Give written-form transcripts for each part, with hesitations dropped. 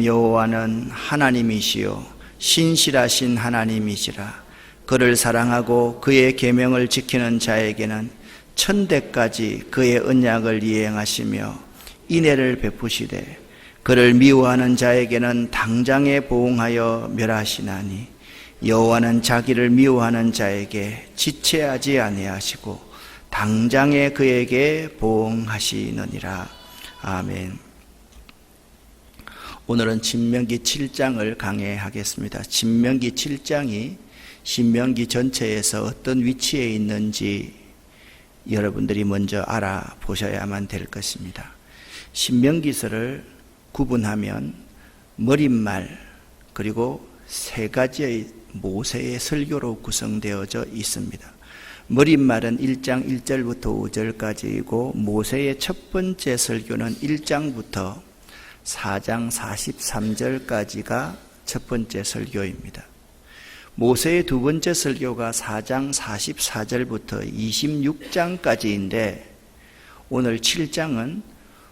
여호와는 하나님이시요 신실하신 하나님이시라. 그를 사랑하고 그의 계명을 지키는 자에게는 천대까지 그의 언약을 이행하시며 인애를 베푸시되 그를 미워하는 자에게는 당장에 보응하여 멸하시나니 여호와는 자기를 미워하는 자에게 지체하지 아니하시고 당장에 그에게 보응하시느니라. 아멘. 오늘은 신명기 7장을 강해하겠습니다. 신명기 7장이 신명기 전체에서 어떤 위치에 있는지 여러분들이 먼저 알아보셔야만 될 것입니다. 신명기서를 구분하면 머릿말 그리고 세 가지의 모세의 설교로 구성되어져 있습니다. 머릿말은 1장 1절부터 5절까지이고 모세의 첫 번째 설교는 1장부터 4장 43절까지가 첫 번째 설교입니다. 모세의 두 번째 설교가 4장 44절부터 26장까지인데 오늘 7장은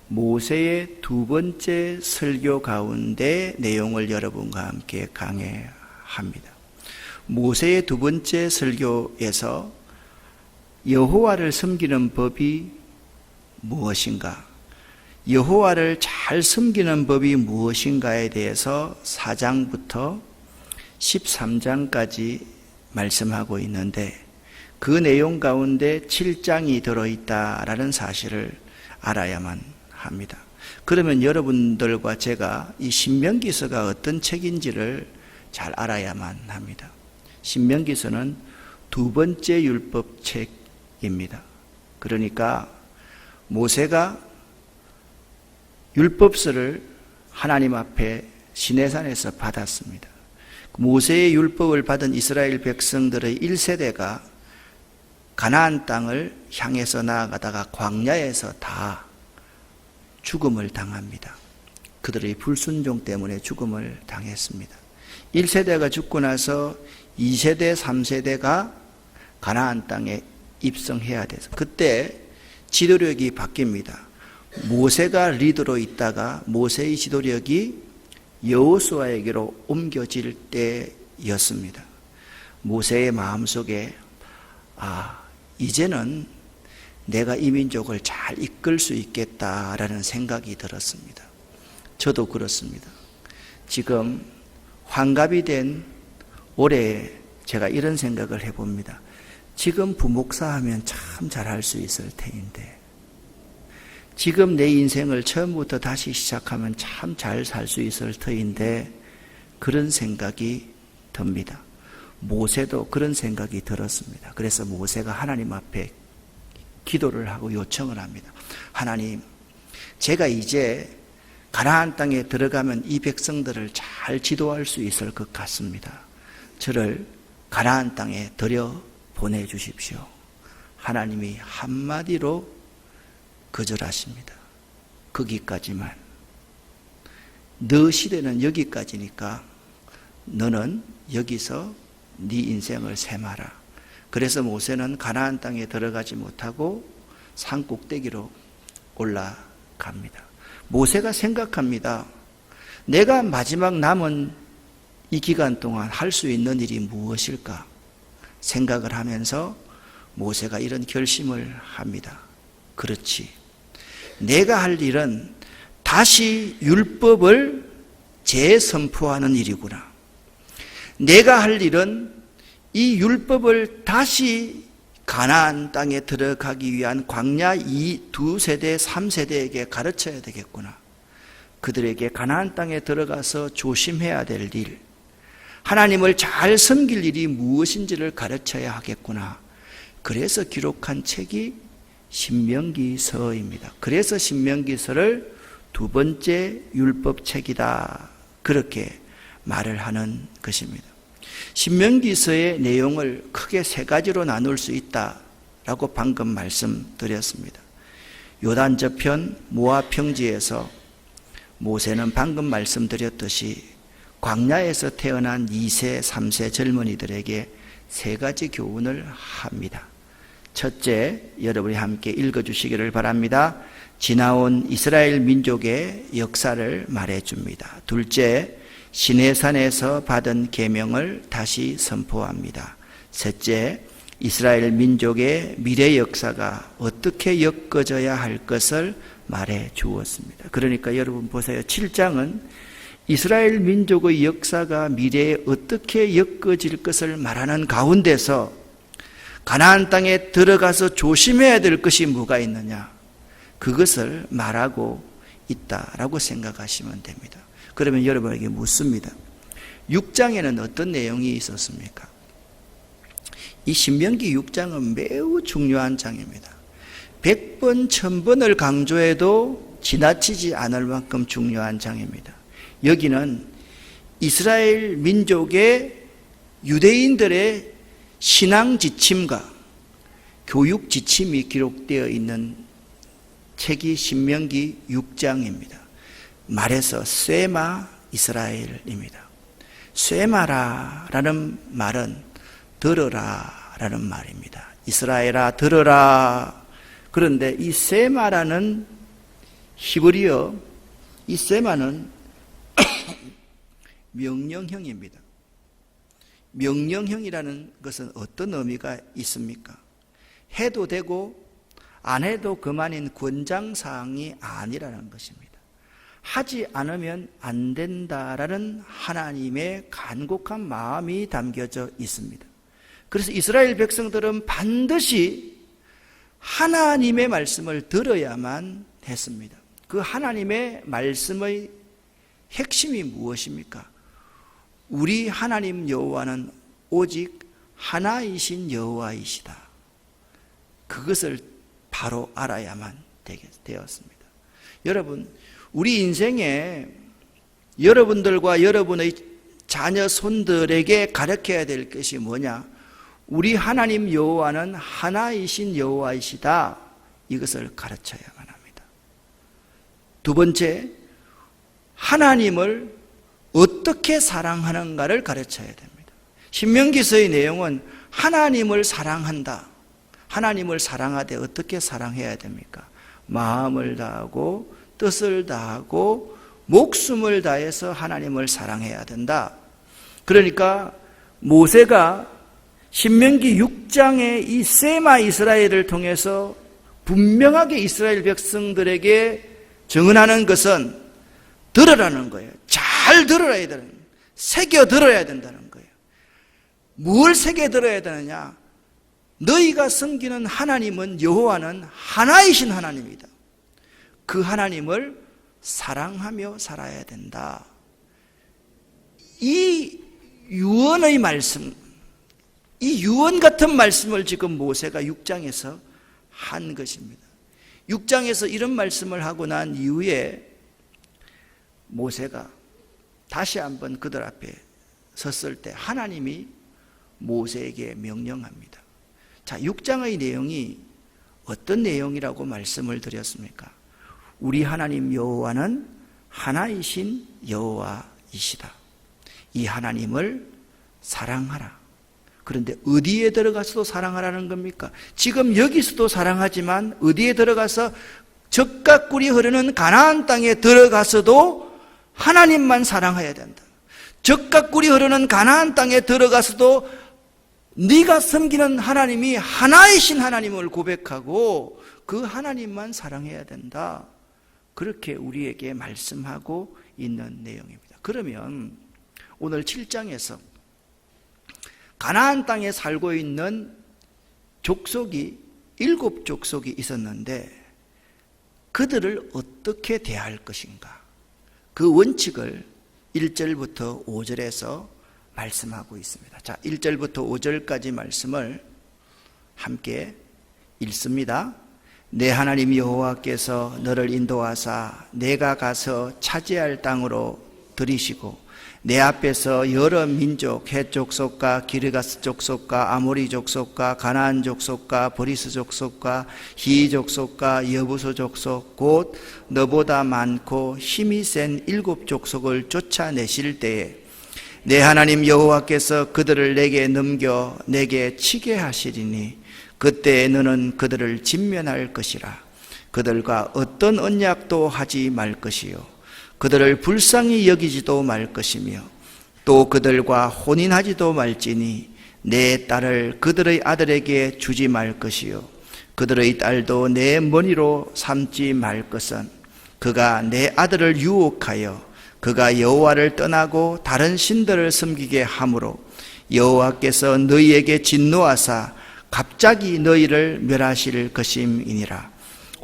모세의 두 번째 설교 가운데 내용을 여러분과 함께 강해합니다. 모세의 두 번째 설교에서 여호와를 섬기는 법이 무엇인가? 여호와를 잘 섬기는 법이 무엇인가에 대해서 4장부터 13장까지 말씀하고 있는데 그 내용 가운데 7장이 들어있다라는 사실을 알아야만 합니다. 그러면 여러분들과 제가 이 신명기서가 어떤 책인지를 잘 알아야만 합니다. 신명기서는 두 번째 율법책입니다. 그러니까 모세가 율법서를 하나님 앞에 시내산에서 받았습니다. 모세의 율법을 받은 이스라엘 백성들의 1세대가 가나안 땅을 향해서 나아가다가 광야에서 다 죽음을 당합니다. 그들의 불순종 때문에 죽음을 당했습니다. 1세대가 죽고 나서 2세대, 3세대가 가나안 땅에 입성해야 돼서 그때 지도력이 바뀝니다. 모세가 리더로 있다가 모세의 지도력이 여호수아에게로 옮겨질 때였습니다. 모세의 마음속에 이제는 내가 이 민족을 잘 이끌 수 있겠다라는 생각이 들었습니다. 저도 그렇습니다. 지금 환갑이 된 올해 제가 이런 생각을 해봅니다. 지금 부목사 하면 참 잘할 수 있을 텐데 지금 내 인생을 처음부터 다시 시작하면 참 잘 살 수 있을 터인데 그런 생각이 듭니다. 모세도 그런 생각이 들었습니다. 그래서 모세가 하나님 앞에 기도를 하고 요청을 합니다. 하나님, 제가 이제 가나안 땅에 들어가면 이 백성들을 잘 지도할 수 있을 것 같습니다. 저를 가나안 땅에 들여 보내주십시오. 하나님이 한마디로 거절하십니다. 거기까지만. 너 시대는 여기까지니까 너는 여기서 네 인생을 셈하라. 그래서 모세는 가나안 땅에 들어가지 못하고 산 꼭대기로 올라갑니다. 모세가 생각합니다. 내가 마지막 남은 이 기간 동안 할 수 있는 일이 무엇일까? 생각을 하면서 모세가 이런 결심을 합니다. 그렇지. 내가 할 일은 다시 율법을 재선포하는 일이구나. 내가 할 일은 이 율법을 다시 가나안 땅에 들어가기 위한 광야 2세대, 3세대에게 가르쳐야 되겠구나. 그들에게 가나안 땅에 들어가서 조심해야 될 일, 하나님을 잘 섬길 일이 무엇인지를 가르쳐야 하겠구나. 그래서 기록한 책이 신명기서입니다. 그래서 신명기서를 두 번째 율법책이다. 그렇게 말을 하는 것입니다. 신명기서의 내용을 크게 세 가지로 나눌 수 있다라고 방금 말씀드렸습니다. 요단 저편 모압 평지에서 모세는 방금 말씀드렸듯이 광야에서 태어난 2세, 3세 젊은이들에게 세 가지 교훈을 합니다. 첫째, 여러분이 함께 읽어주시기를 바랍니다. 지나온 이스라엘 민족의 역사를 말해줍니다. 둘째, 시내산에서 받은 계명을 다시 선포합니다. 셋째, 이스라엘 민족의 미래 역사가 어떻게 엮어져야 할 것을 말해 주었습니다. 그러니까 여러분 보세요. 7장은 이스라엘 민족의 역사가 미래에 어떻게 엮어질 것을 말하는 가운데서 가나안 땅에 들어가서 조심해야 될 것이 뭐가 있느냐, 그것을 말하고 있다라고 생각하시면 됩니다. 그러면 여러분에게 묻습니다. 6장에는 어떤 내용이 있었습니까? 이 신명기 6장은 매우 중요한 장입니다. 100번, 1000번을 강조해도 지나치지 않을 만큼 중요한 장입니다. 여기는 이스라엘 민족의 유대인들의 신앙 지침과 교육 지침이 기록되어 있는 책이 신명기 6장입니다. 말해서 쇠마 이스라엘입니다. 쇠마라라는 말은 들어라라는 말입니다. 이스라엘아 들어라. 그런데 이 쇠마라는 히브리어, 이 쇠마는 명령형입니다. 명령형이라는 것은 어떤 의미가 있습니까? 해도 되고 안 해도 그만인 권장사항이 아니라는 것입니다. 하지 않으면 안 된다라는 하나님의 간곡한 마음이 담겨져 있습니다. 그래서 이스라엘 백성들은 반드시 하나님의 말씀을 들어야만 했습니다. 그 하나님의 말씀의 핵심이 무엇입니까? 우리 하나님 여호와는 오직 하나이신 여호와이시다. 그것을 바로 알아야만 되었습니다. 여러분, 우리 인생에 여러분들과 여러분의 자녀 손들에게 가르쳐야 될 것이 뭐냐? 우리 하나님 여호와는 하나이신 여호와이시다. 이것을 가르쳐야만 합니다. 두 번째, 하나님을 어떻게 사랑하는가를 가르쳐야 됩니다. 신명기서의 내용은 하나님을 사랑한다. 하나님을 사랑하되 어떻게 사랑해야 됩니까? 마음을 다하고 뜻을 다하고 목숨을 다해서 하나님을 사랑해야 된다. 그러니까 모세가 신명기 6장의 이 세마 이스라엘을 통해서 분명하게 이스라엘 백성들에게 증언하는 것은 들으라는 거예요. 잘 들어야 되는 거예요. 새겨 들어야 된다는 거예요. 뭘 새겨 들어야 되느냐? 너희가 섬기는 하나님은 여호와는 하나이신 하나님이다. 그 하나님을 사랑하며 살아야 된다. 이 유언의 말씀, 이 유언 같은 말씀을 지금 모세가 6장에서 한 것입니다. 6장에서 이런 말씀을 하고 난 이후에 모세가 다시 한번 그들 앞에 섰을 때 하나님이 모세에게 명령합니다. 자, 6장의 내용이 어떤 내용이라고 말씀을 드렸습니까? 우리 하나님 여호와는 하나이신 여호와이시다. 이 하나님을 사랑하라. 그런데 어디에 들어가서도 사랑하라는 겁니까? 지금 여기서도 사랑하지만 어디에 들어가서 젖과 꿀이 흐르는 가나안 땅에 들어가서도 하나님만 사랑해야 된다. 젖과 꿀이 흐르는 가나안 땅에 들어가서도 네가 섬기는 하나님이 하나이신 하나님을 고백하고 그 하나님만 사랑해야 된다. 그렇게 우리에게 말씀하고 있는 내용입니다. 그러면 오늘 7장에서 가나안 땅에 살고 있는 족속이 7족속이 있었는데 그들을 어떻게 대할 것인가? 그 원칙을 1절부터 5절에서 말씀하고 있습니다. 자, 1절부터 5절까지 말씀을 함께 읽습니다. 내 하나님 여호와께서 너를 인도하사 내가 가서 차지할 땅으로 들이시고 내 앞에서 여러 민족, 헷 족속과 기르가스 족속과 아모리 족속과 가나안 족속과 브리스 족속과 히 족속과 여부소 족속 곧 너보다 많고 힘이 센 7족속을 쫓아내실 때에 내 하나님 여호와께서 그들을 내게 넘겨 내게 치게 하시리니 그때 너는 그들을 진면할 것이라. 그들과 어떤 언약도 하지 말 것이요 그들을 불쌍히 여기지도 말 것이며 또 그들과 혼인하지도 말지니 내 딸을 그들의 아들에게 주지 말 것이요 그들의 딸도 내 머니로 삼지 말 것은 그가 내 아들을 유혹하여 그가 여호와를 떠나고 다른 신들을 섬기게 하므로 여호와께서 너희에게 진노하사 갑자기 너희를 멸하실 것임이니라.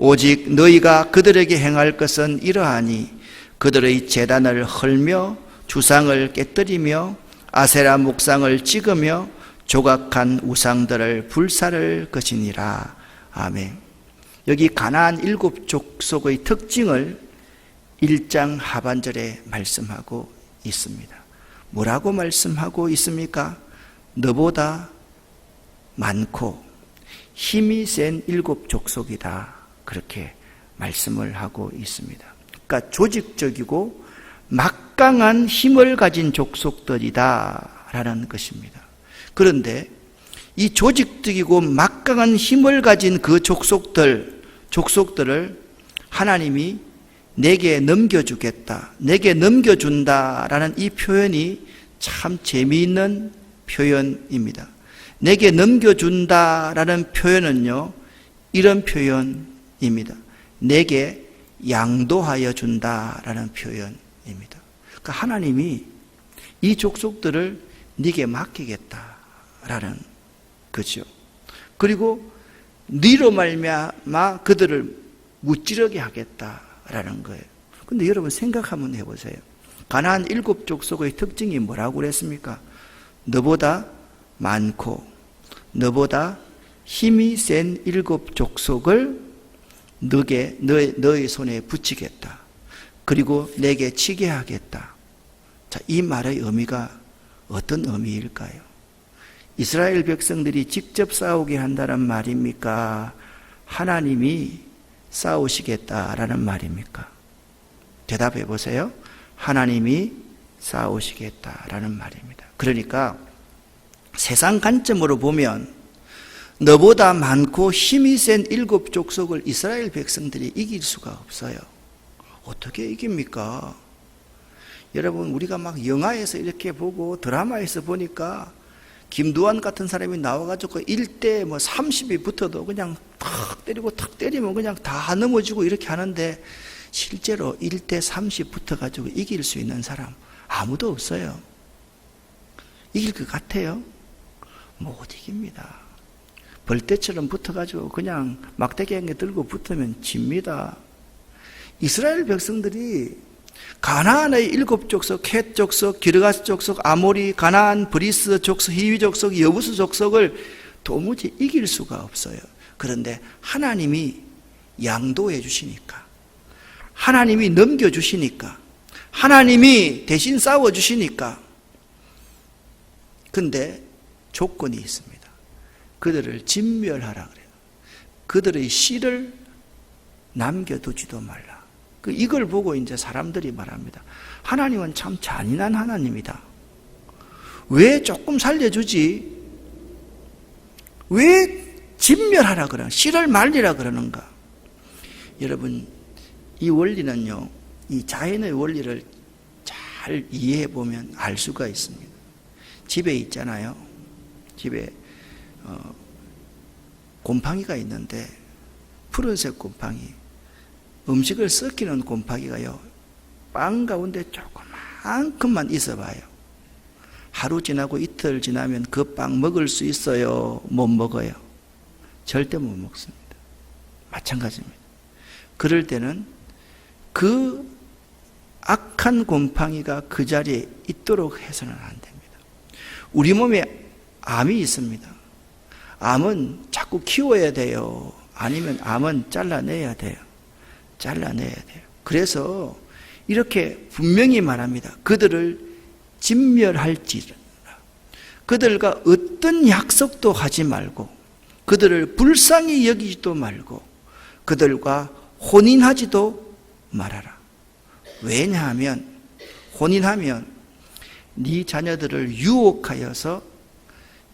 오직 너희가 그들에게 행할 것은 이러하니 그들의 제단을 헐며 주상을 깨뜨리며 아세라 목상을 찍으며 조각한 우상들을 불사를 것이니라. 아멘. 여기 가나안 7 족속의 특징을 1장 하반절에 말씀하고 있습니다. 뭐라고 말씀하고 있습니까? 너보다 많고 힘이 센 7 족속이다. 그렇게 말씀을 하고 있습니다. 그러니까 조직적이고 막강한 힘을 가진 족속들이다 라는 것입니다. 그런데 이 조직적이고 막강한 힘을 가진 그 족속들을 하나님이 내게 넘겨주겠다, 내게 넘겨준다라는 이 표현이 참 재미있는 표현입니다. 내게 넘겨준다라는 표현은요, 이런 표현입니다. 내게 양도하여 준다라는 표현입니다. 그러니까 하나님이 이 족속들을 네게 맡기겠다라는 거죠. 그리고 네로 말미암아 그들을 무찌르게 하겠다라는 거예요. 근데 여러분 생각 한번 해보세요. 가나안 7 족속의 특징이 뭐라고 그랬습니까? 너보다 많고 너보다 힘이 센 7 족속을 너의 손에 붙이겠다. 그리고 내게 치게 하겠다. 자, 이 말의 의미가 어떤 의미일까요? 이스라엘 백성들이 직접 싸우게 한다는 말입니까? 하나님이 싸우시겠다라는 말입니까? 대답해 보세요. 하나님이 싸우시겠다라는 말입니다. 그러니까 세상 관점으로 보면 너보다 많고 힘이 센 7 족속을 이스라엘 백성들이 이길 수가 없어요. 어떻게 이깁니까? 여러분, 우리가 막 영화에서 이렇게 보고 드라마에서 보니까 김두한 같은 사람이 나와가지고 1대 30이 붙어도 그냥 탁 때리고 탁 때리면 그냥 다 넘어지고 이렇게 하는데 실제로 1대 30 붙어가지고 이길 수 있는 사람 아무도 없어요. 이길 것 같아요? 못 이깁니다. 벌떼처럼 붙어가지고 그냥 막대기에 들고 붙으면 집니다. 이스라엘 백성들이 가나안의 7 족속, 헷 족속, 기르가스 족속, 아모리, 가나안, 브리스 족속, 히위 족속, 여부스 족속을 도무지 이길 수가 없어요. 그런데 하나님이 양도해 주시니까, 하나님이 넘겨주시니까, 하나님이 대신 싸워주시니까. 근데 조건이 있습니다. 그들을 진멸하라 그래요. 그들의 씨를 남겨두지도 말라. 이걸 보고 이제 사람들이 말합니다. 하나님은 참 잔인한 하나님이다. 왜 조금 살려주지? 왜 진멸하라 그러나? 씨를 말리라 그러는가? 여러분, 이 원리는요, 이 자연의 원리를 잘 이해해 보면 알 수가 있습니다. 집에 있잖아요. 집에 곰팡이가 있는데 푸른색 곰팡이, 음식을 썩히는 곰팡이가요, 빵 가운데 조그만큼만 있어봐요. 하루 지나고 이틀 지나면 그 빵 먹을 수 있어요? 못 먹어요? 절대 못 먹습니다. 마찬가지입니다. 그럴 때는 그 악한 곰팡이가 그 자리에 있도록 해서는 안 됩니다. 우리 몸에 암이 있습니다. 암은 자꾸 키워야 돼요. 아니면 암은 잘라내야 돼요. 잘라내야 돼요. 그래서 이렇게 분명히 말합니다. 그들을 진멸할지라. 그들과 어떤 약속도 하지 말고, 그들을 불쌍히 여기지도 말고, 그들과 혼인하지도 말아라. 왜냐하면 혼인하면 네 자녀들을 유혹하여서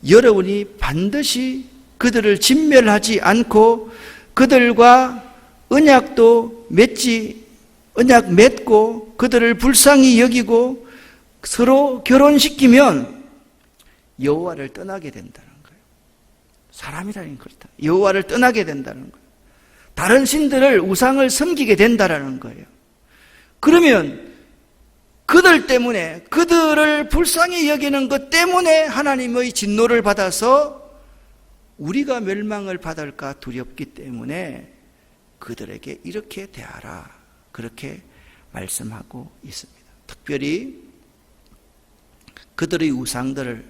여러분이 반드시 그들을 진멸하지 않고 그들과 언약도 언약 맺고 그들을 불쌍히 여기고 서로 결혼시키면 여호와를 떠나게 된다는 거예요. 사람이라는 그렇다. 여호와를 떠나게 된다는 거예요. 다른 신들을, 우상을 섬기게 된다는 거예요. 그러면 그들 때문에, 그들을 불쌍히 여기는 것 때문에 하나님의 진노를 받아서 우리가 멸망을 받을까 두렵기 때문에 그들에게 이렇게 대하라, 그렇게 말씀하고 있습니다. 특별히 그들의 우상들을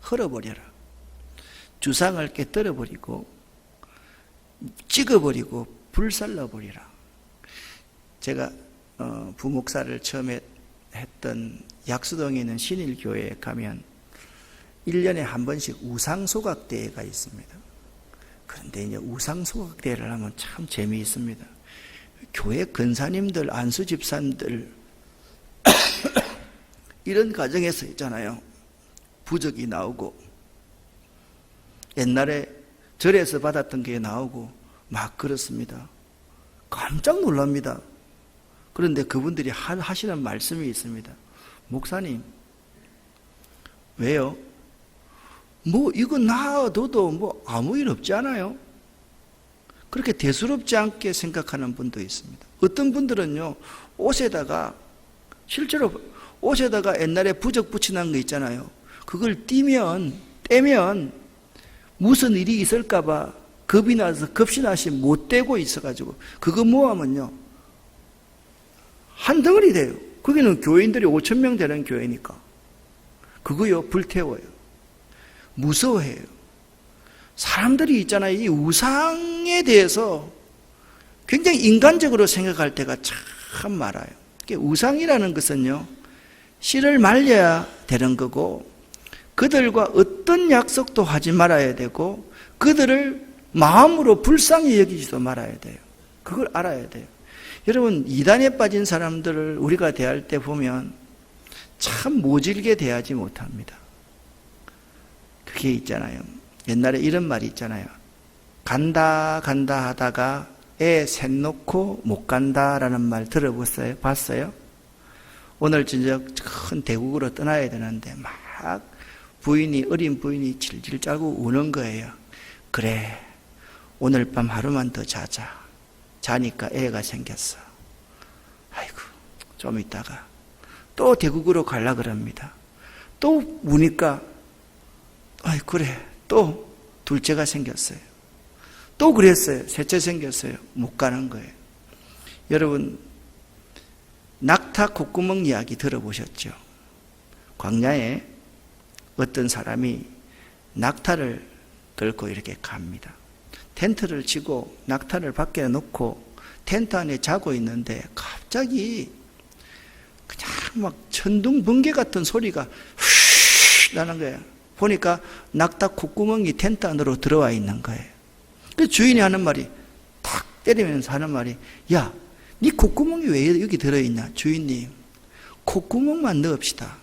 헐어버려라. 주상을 깨뜨려버리고 찍어버리고 불살라버리라. 제가 부목사를 처음에 했던 약수동에 있는 신일교회에 가면 1년에 한 번씩 우상소각대회가 있습니다. 그런데 이제 우상소각대회를 하면 참 재미있습니다. 교회 근사님들, 안수집사님들 이런 가정에서 있잖아요. 부적이 나오고 옛날에 절에서 받았던 게 나오고 막 그렇습니다. 깜짝 놀랍니다. 그런데 그분들이 하시는 말씀이 있습니다. 목사님, 왜요? 이거 놔둬도 아무 일 없지 않아요? 그렇게 대수롭지 않게 생각하는 분도 있습니다. 어떤 분들은요, 실제로 옷에다가 옛날에 부적 붙여놓은 거 있잖아요. 그걸 떼면 무슨 일이 있을까봐 겁이 나서 급신하시 못 떼고 있어가지고 그거 모으면요, 한 덩어리 돼요. 거기는 교인들이 5,000명 되는 교회니까. 그거요, 불태워요. 무서워해요. 사람들이 있잖아요. 이 우상에 대해서 굉장히 인간적으로 생각할 때가 참 많아요. 우상이라는 것은요, 씨를 말려야 되는 거고, 그들과 어떤 약속도 하지 말아야 되고, 그들을 마음으로 불쌍히 여기지도 말아야 돼요. 그걸 알아야 돼요. 여러분, 이단에 빠진 사람들을 우리가 대할 때 보면 참 모질게 대하지 못합니다. 그게 있잖아요. 옛날에 이런 말이 있잖아요. 간다 하다가 애 셋 놓고 못 간다라는 말 봤어요? 오늘 저녁 큰 대국으로 떠나야 되는데 막 어린 부인이 질질 짜고 우는 거예요. 그래, 오늘 밤 하루만 더 자자. 자니까 애가 생겼어. 아이고, 좀 있다가 또 대국으로 가려고 그럽니다. 또 우니까 그래, 또 둘째가 생겼어요. 또 그랬어요. 셋째 생겼어요. 못 가는 거예요. 여러분, 낙타 콧구멍 이야기 들어보셨죠? 광야에 어떤 사람이 낙타를 들고 이렇게 갑니다. 텐트를 치고 낙타를 밖에 놓고 텐트 안에 자고 있는데 갑자기 그냥 막 천둥 번개 같은 소리가 휘 나는 거예요. 보니까 낙타 콧구멍이 텐트 안으로 들어와 있는 거예요. 그 주인이 하는 말이, 탁 때리면서 하는 말이, 야, 네 콧구멍이 왜 여기 들어있냐? 주인님, 콧구멍만 넣읍시다.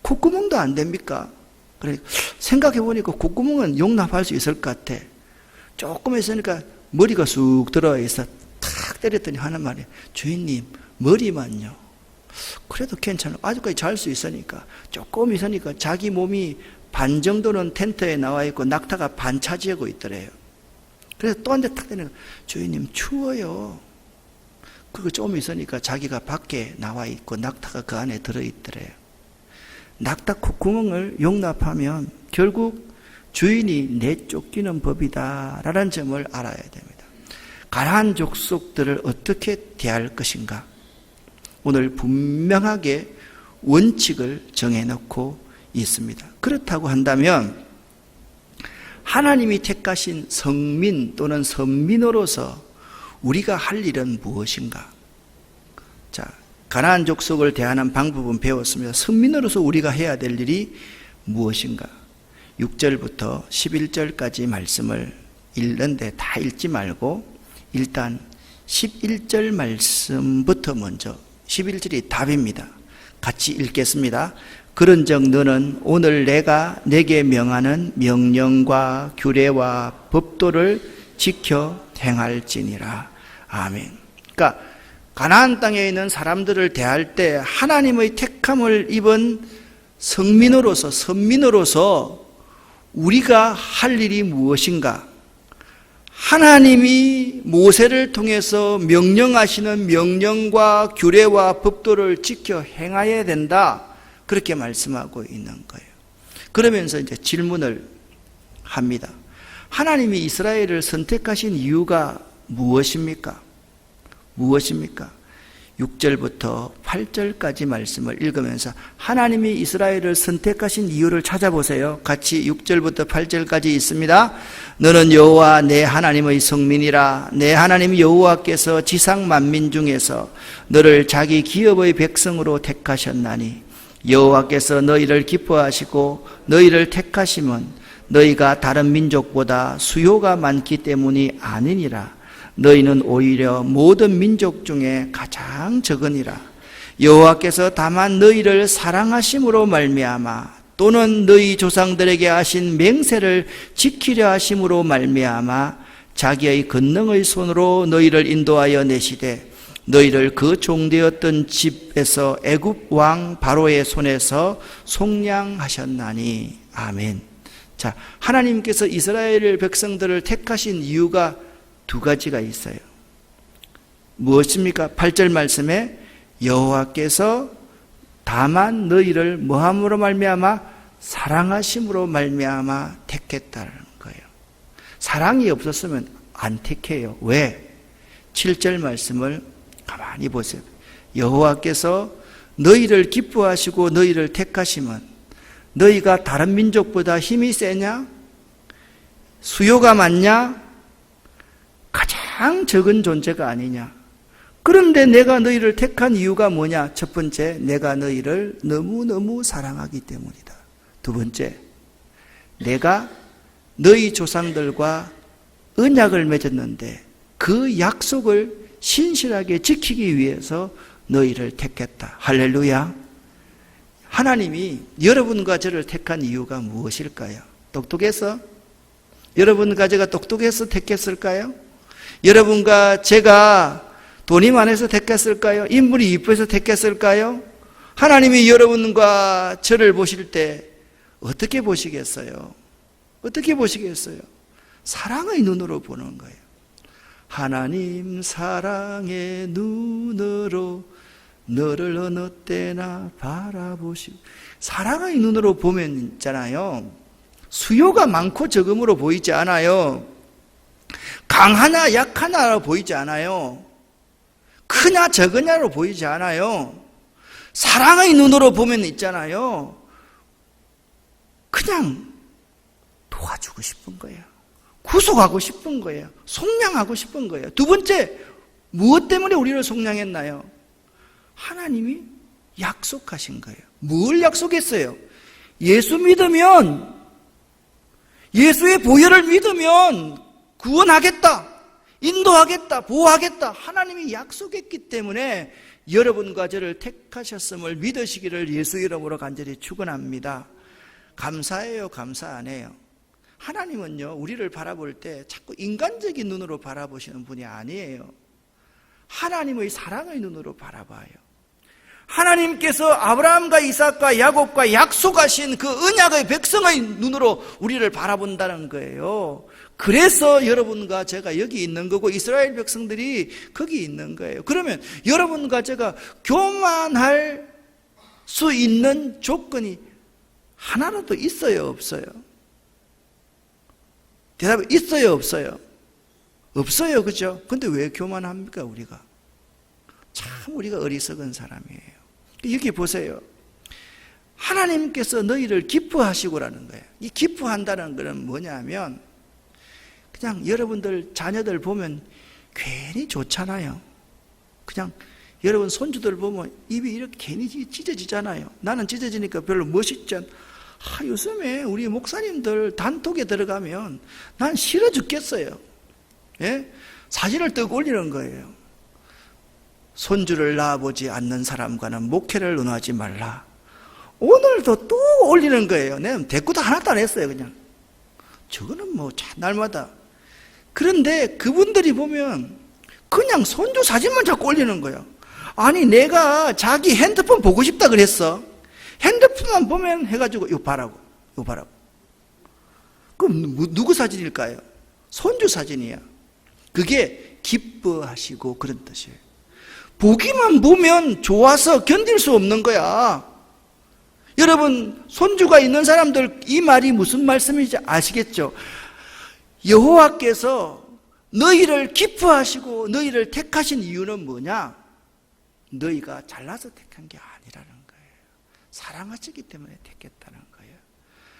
콧구멍도 안 됩니까? 그래, 생각해보니까 콧구멍은 용납할 수 있을 것 같아. 조금 있으니까 머리가 쑥 들어와 있어. 탁 때렸더니 하는 말이, 주인님, 머리만요. 그래도 괜찮아. 아직까지 잘 수 있으니까. 조금 있으니까 자기 몸이 반 정도는 텐트에 나와 있고 낙타가 반 차지하고 있더래요. 그래서 또 한 대 탁 때리니까, 주인님, 추워요. 그거 좀 있으니까 자기가 밖에 나와 있고 낙타가 그 안에 들어있더래요. 낙타 콧구멍을 용납하면 결국 주인이 내쫓기는 법이다 라는 점을 알아야 됩니다. 가나안 족속들을 어떻게 대할 것인가? 오늘 분명하게 원칙을 정해놓고 있습니다. 그렇다고 한다면 하나님이 택하신 성민 또는 선민으로서 우리가 할 일은 무엇인가? 자, 가나안 족속을 대하는 방법은 배웠습니다. 선민으로서 우리가 해야 될 일이 무엇인가? 6절부터 11절까지 말씀을 읽는데 다 읽지 말고 일단 11절 말씀부터 먼저, 11절이 답입니다. 같이 읽겠습니다. 그런즉 너는 오늘 내가 내게 명하는 명령과 규례와 법도를 지켜 행할지니라. 아멘. 그러니까 가나안 땅에 있는 사람들을 대할 때 하나님의 택함을 입은 성민으로서, 선민으로서 우리가 할 일이 무엇인가? 하나님이 모세를 통해서 명령하시는 명령과 규례와 법도를 지켜 행해야 된다. 그렇게 말씀하고 있는 거예요. 그러면서 이제 질문을 합니다. 하나님이 이스라엘을 선택하신 이유가 무엇입니까? 무엇입니까? 6절부터 8절까지 말씀을 읽으면서 하나님이 이스라엘을 선택하신 이유를 찾아보세요. 같이 6절부터 8절까지 있습니다. 너는 여호와 내 하나님의 성민이라. 내 하나님 여호와께서 지상 만민 중에서 너를 자기 기업의 백성으로 택하셨나니 여호와께서 너희를 기뻐하시고 너희를 택하심은 너희가 다른 민족보다 수요가 많기 때문이 아니니라. 너희는 오히려 모든 민족 중에 가장 적으니라. 여호와께서 다만 너희를 사랑하심으로 말미암아 또는 너희 조상들에게 하신 맹세를 지키려 하심으로 말미암아 자기의 권능의 손으로 너희를 인도하여 내시되 너희를 그 종되었던 집에서 애굽 왕 바로의 손에서 속량하셨나니. 아멘. 자, 하나님께서 이스라엘 백성들을 택하신 이유가 두 가지가 있어요. 무엇입니까? 8절 말씀에 여호와께서 다만 너희를 뭐함으로 말미암아 사랑하심으로 말미암아 택했다는 거예요. 사랑이 없었으면 안 택해요. 왜? 7절 말씀을 가만히 보세요. 여호와께서 너희를 기뻐하시고 너희를 택하시면 너희가 다른 민족보다 힘이 세냐? 수요가 많냐? 가장 적은 존재가 아니냐? 그런데 내가 너희를 택한 이유가 뭐냐? 첫 번째, 내가 너희를 너무너무 사랑하기 때문이다. 두 번째, 내가 너희 조상들과 언약을 맺었는데 그 약속을 신실하게 지키기 위해서 너희를 택했다. 할렐루야. 하나님이 여러분과 저를 택한 이유가 무엇일까요? 똑똑해서? 여러분과 제가 똑똑해서 택했을까요? 여러분과 제가 돈이 많아서 택했을까요? 인물이 이뻐서 택했을까요? 하나님이 여러분과 저를 보실 때 어떻게 보시겠어요? 어떻게 보시겠어요? 사랑의 눈으로 보는 거예요. 하나님 사랑의 눈으로 너를 어느 때나 바라보시고, 사랑의 눈으로 보면 있잖아요, 수요가 많고 적음으로 보이지 않아요. 강하나 약하나로 보이지 않아요. 크냐 적으냐로 보이지 않아요. 사랑의 눈으로 보면 있잖아요, 그냥 도와주고 싶은 거예요. 구속하고 싶은 거예요. 속량하고 싶은 거예요. 두 번째, 무엇 때문에 우리를 속량했나요? 하나님이 약속하신 거예요. 뭘 약속했어요? 예수 믿으면, 예수의 보혈을 믿으면 구원하겠다, 인도하겠다, 보호하겠다, 하나님이 약속했기 때문에 여러분과 저를 택하셨음을 믿으시기를 예수 이름으로 간절히 축원합니다. 감사해요, 감사 안 해요? 하나님은요, 우리를 바라볼 때 자꾸 인간적인 눈으로 바라보시는 분이 아니에요. 하나님의 사랑의 눈으로 바라봐요. 하나님께서 아브라함과 이삭과 야곱과 약속하신 그 언약의 백성의 눈으로 우리를 바라본다는 거예요. 그래서 여러분과 제가 여기 있는 거고 이스라엘 백성들이 거기 있는 거예요. 그러면 여러분과 제가 교만할 수 있는 조건이 하나라도 있어요, 없어요? 대답이 있어요, 없어요? 없어요, 그죠? 근데 왜 교만합니까, 우리가? 참 우리가 어리석은 사람이에요. 여기 보세요. 하나님께서 너희를 기뻐하시고라는 거예요. 이 기뻐한다는 것은 뭐냐면, 그냥 여러분들 자녀들 보면 괜히 좋잖아요. 그냥 여러분 손주들 보면 입이 이렇게 괜히 찢어지잖아요. 나는 찢어지니까 별로 멋있지 않. 요즘에 우리 목사님들 단톡에 들어가면 난 싫어 죽겠어요. 예? 사진을 뜨고 올리는 거예요. 손주를 낳아보지 않는 사람과는 목회를 논하지 말라. 오늘도 또 올리는 거예요. 내가 대꾸도 하나도 안 했어요. 그냥 저거는 뭐 날마다. 그런데 그분들이 보면 그냥 손주 사진만 자꾸 올리는 거예요. 아니 내가 자기 핸드폰 보고 싶다 그랬어. 핸드폰만 보면 해가지고 이거 봐라고. 그럼 누구 사진일까요? 손주 사진이야. 그게 기뻐하시고 그런 뜻이에요. 보기만 보면 좋아서 견딜 수 없는 거야. 여러분 손주가 있는 사람들 이 말이 무슨 말씀인지 아시겠죠? 여호와께서 너희를 기뻐하시고 너희를 택하신 이유는 뭐냐? 너희가 잘나서 택한 게 아니라는 거예요. 사랑하시기 때문에 택했다는 거예요.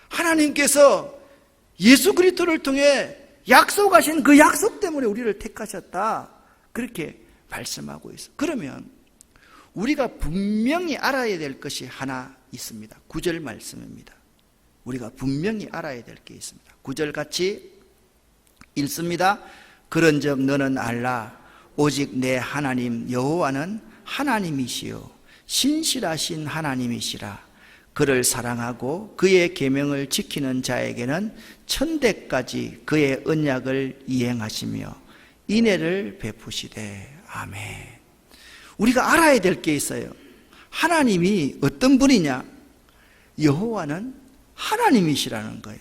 하나님께서 예수 그리스도를 통해 약속하신 그 약속 때문에 우리를 택하셨다. 그렇게 말씀하고 있어요. 그러면 우리가 분명히 알아야 될 것이 하나 있습니다. 9절 말씀입니다. 우리가 분명히 알아야 될 게 있습니다. 9절 같이 읽습니다. 그런즉 너는 알라 오직 내 하나님 여호와는 하나님이시요 신실하신 하나님이시라. 그를 사랑하고 그의 계명을 지키는 자에게는 천대까지 그의 언약을 이행하시며 인애를 베푸시되. 아멘. 우리가 알아야 될 게 있어요. 하나님이 어떤 분이냐? 여호와는 하나님이시라는 거예요.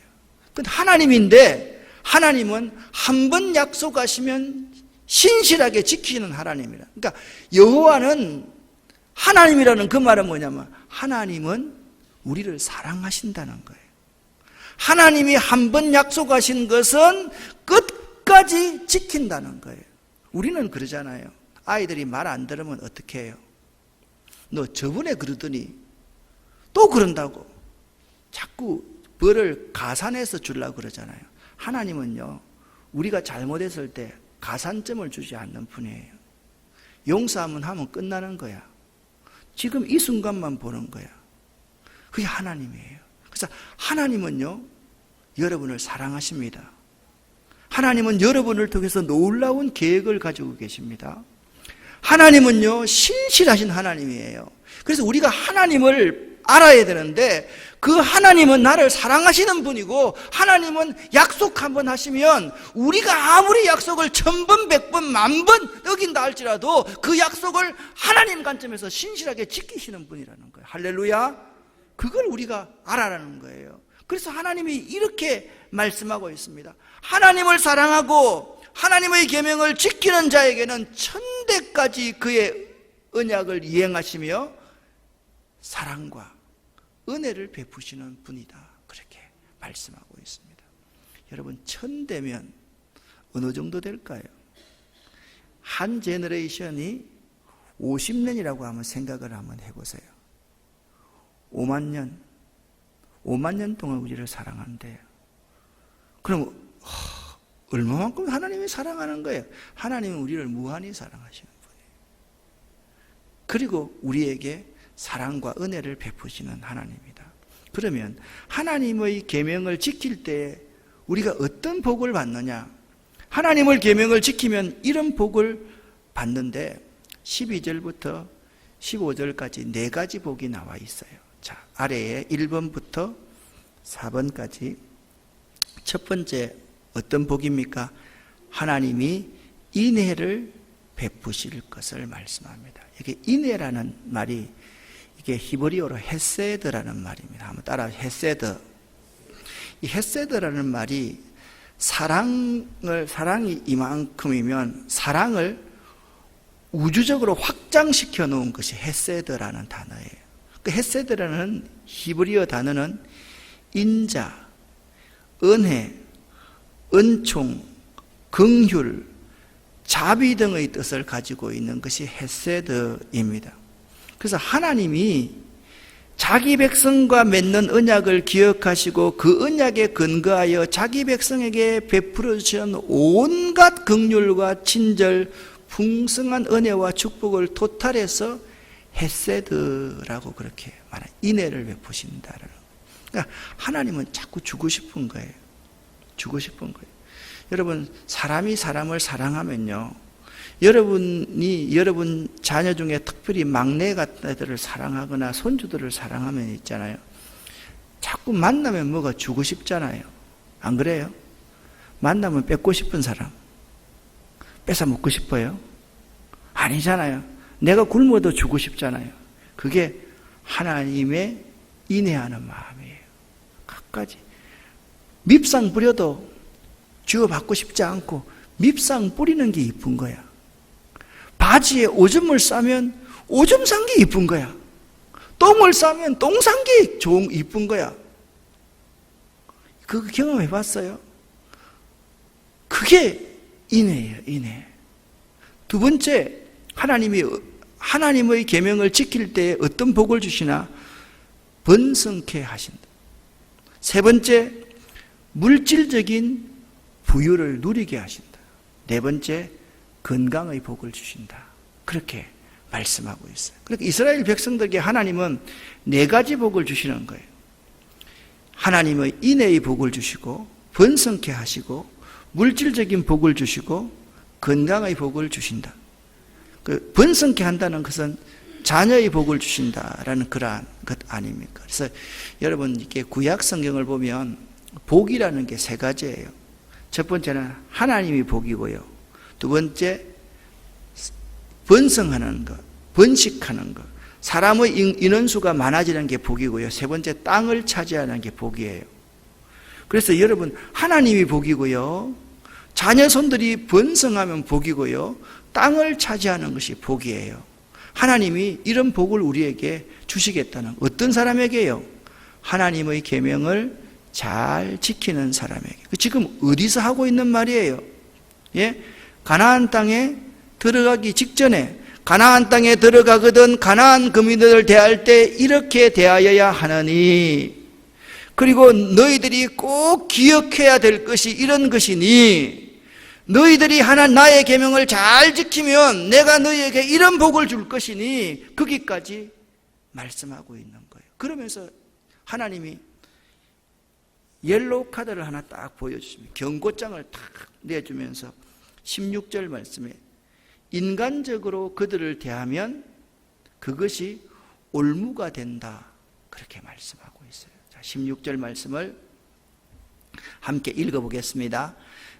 근데 하나님인데 하나님은 한 번 약속하시면 신실하게 지키는 하나님이라. 그러니까 여호와는 하나님이라는 그 말은 뭐냐면 하나님은 우리를 사랑하신다는 거예요. 하나님이 한 번 약속하신 것은 끝까지 지킨다는 거예요. 우리는 그러잖아요. 아이들이 말 안 들으면 어떻게 해요? 너 저번에 그러더니 또 그런다고 자꾸 벌을 가산해서 주려고 그러잖아요. 하나님은요, 우리가 잘못했을 때 가산점을 주지 않는 분이에요. 용서하면 하면 끝나는 거야. 지금 이 순간만 보는 거야. 그게 하나님이에요. 그래서 하나님은요, 여러분을 사랑하십니다. 하나님은 여러분을 통해서 놀라운 계획을 가지고 계십니다. 하나님은요, 신실하신 하나님이에요. 그래서 우리가 하나님을 알아야 되는데 그 하나님은 나를 사랑하시는 분이고 하나님은 약속 한번 하시면 우리가 아무리 약속을 1000번, 100번, 10,000번 어긴다 할지라도 그 약속을 하나님 관점에서 신실하게 지키시는 분이라는 거예요. 할렐루야. 그걸 우리가 알아라는 거예요. 그래서 하나님이 이렇게 말씀하고 있습니다. 하나님을 사랑하고 하나님의 계명을 지키는 자에게는 천대까지 그의 언약을 이행하시며 사랑과 은혜를 베푸시는 분이다. 그렇게 말씀하고 있습니다. 여러분, 천대면 어느 정도 될까요? 한 제너레이션이 50년이라고 하면 생각을 한번 해보세요. 5만 년 동안 우리를 사랑한대요. 그럼 얼마만큼 하나님이 사랑하는 거예요? 하나님은 우리를 무한히 사랑하시는 분이에요. 그리고 우리에게 사랑과 은혜를 베푸시는 하나님이다. 그러면 하나님의 계명을 지킬 때 우리가 어떤 복을 받느냐? 하나님의 계명을 지키면 이런 복을 받는데 12절부터 15절까지 4가지 복이 나와 있어요. 자, 아래에 1번부터 4번까지 첫 번째 어떤 복입니까? 하나님이 인애를 베푸실 것을 말씀합니다. 이게 인애라는 말이 이게 히브리어로 헤세드라는 말입니다. 한번 따라 헤세드. 이 헤세드라는 말이 사랑이 이만큼이면 사랑을 우주적으로 확장시켜 놓은 것이 헤세드라는 단어예요. 그 헤세드라는 히브리어 단어는 인자, 은혜, 은총, 긍휼, 자비 등의 뜻을 가지고 있는 것이 헤세드입니다. 그래서 하나님이 자기 백성과 맺는 언약을 기억하시고 그 언약에 근거하여 자기 백성에게 베풀어 주시는 온갖 긍휼과 친절, 풍성한 은혜와 축복을 토탈해서 헤세드라고 그렇게 말해요. 인애를 베푸신다라는 거예요. 그러니까 하나님은 자꾸 주고 싶은 거예요. 주고 싶은 거예요. 여러분, 사람이 사람을 사랑하면요, 여러분이 여러분 자녀 중에 특별히 막내 같은 사랑하거나 손주들을 사랑하면 있잖아요. 자꾸 만나면 뭐가 주고 싶잖아요. 안 그래요? 만나면 뺏고 싶은 사람. 뺏어 먹고 싶어요? 아니잖아요. 내가 굶어도 주고 싶잖아요. 그게 하나님의 인내하는 마음이에요. 갖가지. 밉상 부려도 주어받고 싶지 않고 밉상 뿌리는 게 이쁜 거야. 바지에 오줌을 싸면 오줌 산 게 이쁜 거야. 똥을 싸면 똥 산 게 이쁜 거야. 그거 경험해 봤어요? 그게 인애예요, 인애. 두 번째, 하나님의 계명을 지킬 때 어떤 복을 주시나? 번성케 하신다. 세 번째, 물질적인 부유를 누리게 하신다. 네 번째, 건강의 복을 주신다. 그렇게 말씀하고 있어요. 그러니까 이스라엘 백성들에게 하나님은 네 가지 복을 주시는 거예요. 하나님의 인애의 복을 주시고, 번성케 하시고, 물질적인 복을 주시고, 건강의 복을 주신다. 그 번성케 한다는 것은 자녀의 복을 주신다라는 그러한 것 아닙니까? 그래서 여러분, 이렇게 구약 성경을 보면 복이라는 게 세 가지예요. 첫 번째는 하나님이 복이고요. 두 번째, 번성하는 것, 번식하는 것. 사람의 인원수가 많아지는 게 복이고요. 세 번째, 땅을 차지하는 게 복이에요. 그래서 여러분, 하나님이 복이고요. 자녀손들이 번성하면 복이고요. 땅을 차지하는 것이 복이에요. 하나님이 이런 복을 우리에게 주시겠다는, 어떤 사람에게요? 하나님의 계명을 잘 지키는 사람에게. 지금 어디서 하고 있는 말이에요? 예? 가나안 땅에 들어가기 직전에, 가나안 땅에 들어가거든 가나안 거민들을 대할 때 이렇게 대하여야 하느니, 그리고 너희들이 꼭 기억해야 될 것이 이런 것이니, 너희들이 나의 계명을 잘 지키면 내가 너희에게 이런 복을 줄 것이니, 거기까지 말씀하고 있는 거예요. 그러면서 하나님이 옐로우 카드를 하나 딱 보여주십니다. 경고장을 딱 내주면서 16절 말씀에 인간적으로 그들을 대하면 그것이 올무가 된다, 그렇게 말씀하고 있어요. 자, 16절 말씀을 함께 읽어보겠습니다.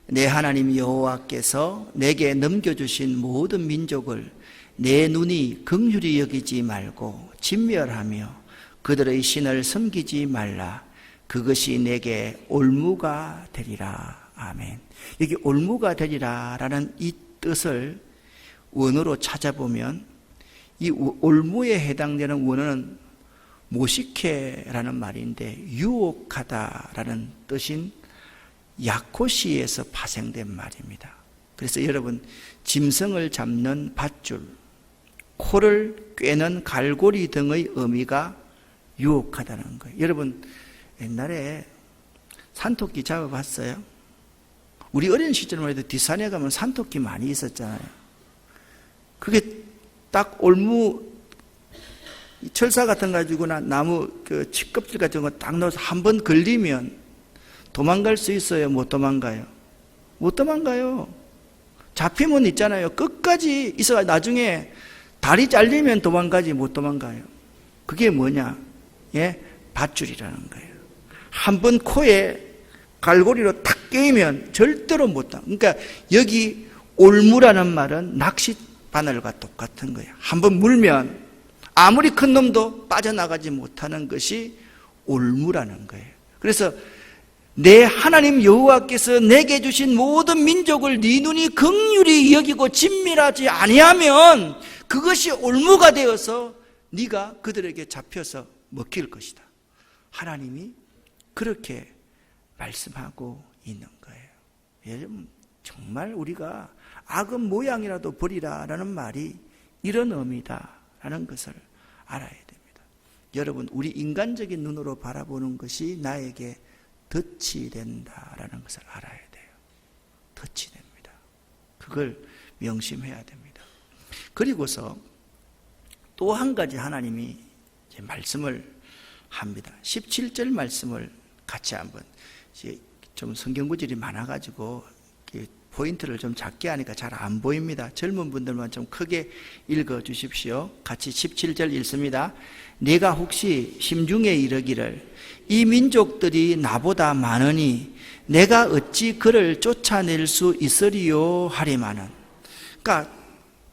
내 하나님 여호와께서 내게 넘겨주신 모든 민족을 내 눈이 긍휼히 여기지 말고 진멸하며 그들의 신을 섬기지 말라. 그것이 내게 올무가 되리라. 아멘. 여기 올무가 되리라 라는 이 뜻을 원어로 찾아보면 이 올무에 해당되는 원어는 모시케라는 말인데 유혹하다라는 뜻인 야코시에서 파생된 말입니다. 그래서 여러분, 짐승을 잡는 밧줄, 코를 꿰는 갈고리 등의 의미가 유혹하다는 거예요. 여러분, 옛날에 산토끼 잡아봤어요? 우리 어린 시절만 해도 뒷산에 가면 산토끼 많이 있었잖아요. 그게 딱 올무 철사 같은 거 가지고나 나무 그 칡껍질 같은 거 딱 넣어서 한번 걸리면 도망갈 수 있어요? 못 도망가요? 못 도망가요. 잡히면 있잖아요. 끝까지 있어가 나중에 다리 잘리면 도망가지 못 도망가요. 그게 뭐냐? 예, 밧줄이라는 거예요. 한번 코에 갈고리로 탁 꿰면 절대로 못 다. 그러니까 여기 올무라는 말은 낚시 바늘과 똑같은 거예요. 한번 물면 아무리 큰 놈도 빠져나가지 못하는 것이 올무라는 거예요. 그래서 내 하나님 여호와께서 내게 주신 모든 민족을 네 눈이 긍휼히 여기고 진밀하지 아니하면 그것이 올무가 되어서 네가 그들에게 잡혀서 먹힐 것이다. 하나님이 그렇게 말씀하고 있는 거예요. 여러분, 정말 우리가 악은 모양이라도 버리라라는 말이 이런 의미다라는 것을 알아야 됩니다. 여러분, 우리 인간적인 눈으로 바라보는 것이 나에게 덫이 된다라는 것을 알아야 돼요. 덫이 됩니다. 그걸 명심해야 됩니다. 그리고서 또 한 가지 하나님이 말씀을 합니다. 17절 말씀을 같이 한번, 좀 성경 구절이 많아가지고 포인트를 좀 작게 하니까 잘 안 보입니다. 젊은 분들만 좀 크게 읽어 주십시오. 같이 17절 읽습니다. 내가 혹시 심중에 이르기를 이 민족들이 나보다 많으니 내가 어찌 그를 쫓아낼 수 있으리요 하리마는. 그러니까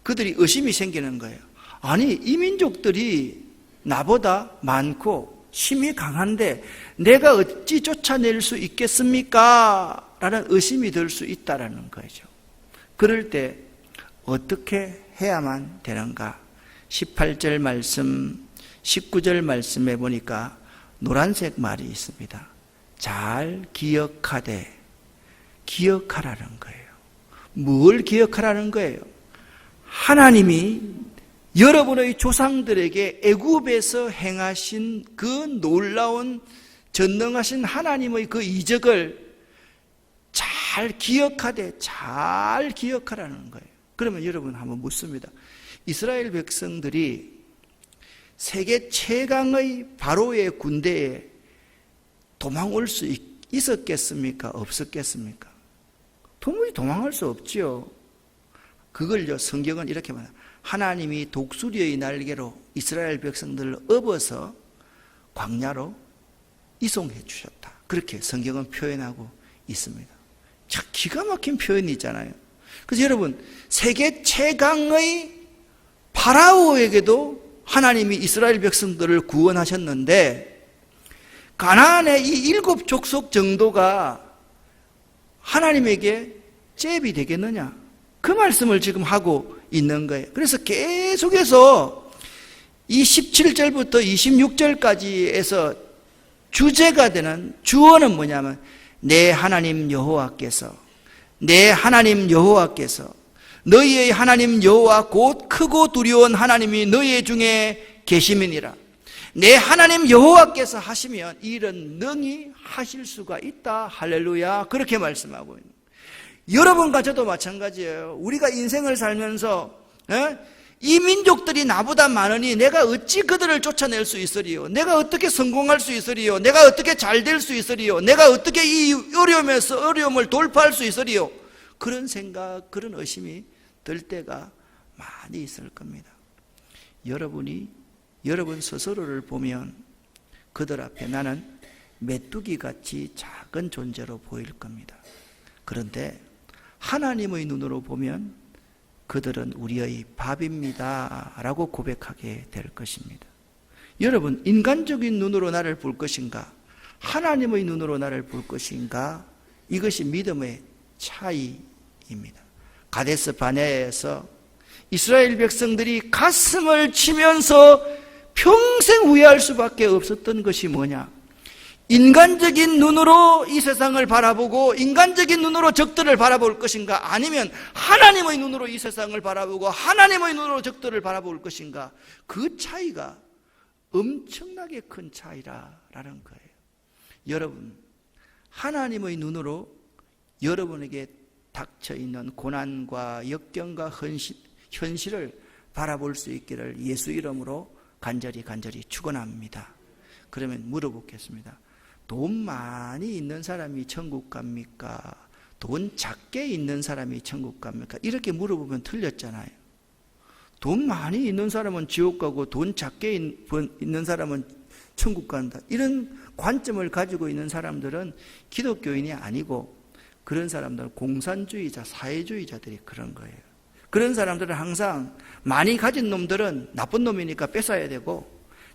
그들이 의심이 생기는 거예요. 아니, 이 민족들이 나보다 많고 힘이 강한데 내가 어찌 쫓아낼 수 있겠습니까? 라는 의심이 들 수 있다라는 거죠. 그럴 때 어떻게 해야만 되는가? 18절 말씀, 19절 말씀에 보니까 노란색 말이 있습니다. 잘 기억하되, 기억하라는 거예요. 뭘 기억하라는 거예요? 하나님이 여러분의 조상들에게 애굽에서 행하신 그 놀라운 전능하신 하나님의 그 이적을 잘 기억하되 잘 기억하라는 거예요. 그러면 여러분 한번 묻습니다. 이스라엘 백성들이 세계 최강의 바로의 군대에 도망올 수 있었겠습니까? 없었겠습니까? 도무지 도망할 수 없지요. 그걸요, 성경은 이렇게 말합니다. 하나님이 독수리의 날개로 이스라엘 백성들을 업어서 광야로 이송해 주셨다. 그렇게 성경은 표현하고 있습니다. 참 기가 막힌 표현이 있잖아요. 그래서 여러분, 세계 최강의 파라오에게도 하나님이 이스라엘 백성들을 구원하셨는데 가나안의 이 7 족속 정도가 하나님에게 잽이 되겠느냐? 그 말씀을 지금 하고 있는 거예요. 그래서 계속해서 이 17절부터 26절까지에서 주제가 되는 주어는 뭐냐면 내 하나님 여호와께서 너희의 하나님 여호와 곧 크고 두려운 하나님이 너희 중에 계심이니라. 내 하나님 여호와께서 하시면 이 일은 능히 하실 수가 있다. 할렐루야. 그렇게 말씀하고 있는 거예요. 여러분과 저도 마찬가지예요. 우리가 인생을 살면서 이 민족들이 나보다 많으니 내가 어찌 그들을 쫓아낼 수 있으리요? 내가 어떻게 성공할 수 있으리요? 내가 어떻게 잘 될 수 있으리요? 내가 어떻게 이 어려움에서 어려움을 돌파할 수 있으리요? 그런 생각, 그런 의심이 들 때가 많이 있을 겁니다. 여러분 스스로를 보면 그들 앞에 나는 메뚜기같이 작은 존재로 보일 겁니다. 그런데 하나님의 눈으로 보면 그들은 우리의 밥입니다 라고 고백하게 될 것입니다. 여러분, 인간적인 눈으로 나를 볼 것인가? 하나님의 눈으로 나를 볼 것인가? 이것이 믿음의 차이입니다. 가데스 바네아에서 이스라엘 백성들이 가슴을 치면서 평생 후회할 수밖에 없었던 것이 뭐냐? 인간적인 눈으로 이 세상을 바라보고 인간적인 눈으로 적들을 바라볼 것인가? 아니면 하나님의 눈으로 이 세상을 바라보고 하나님의 눈으로 적들을 바라볼 것인가? 그 차이가 엄청나게 큰 차이라는 거예요. 여러분, 하나님의 눈으로 여러분에게 닥쳐있는 고난과 역경과 현실을 바라볼 수 있기를 예수 이름으로 간절히 축원합니다. 그러면 물어보겠습니다. 돈 많이 있는 사람이 천국 갑니까? 돈 작게 있는 사람이 천국 갑니까? 이렇게 물어보면 틀렸잖아요. 돈 많이 있는 사람은 지옥 가고 돈 작게 있는 사람은 천국 간다. 이런 관점을 가지고 있는 사람들은 기독교인이 아니고 그런 사람들은 공산주의자, 사회주의자들이 그런 거예요. 그런 사람들은 항상 많이 가진 놈들은 나쁜 놈이니까 뺏어야 되고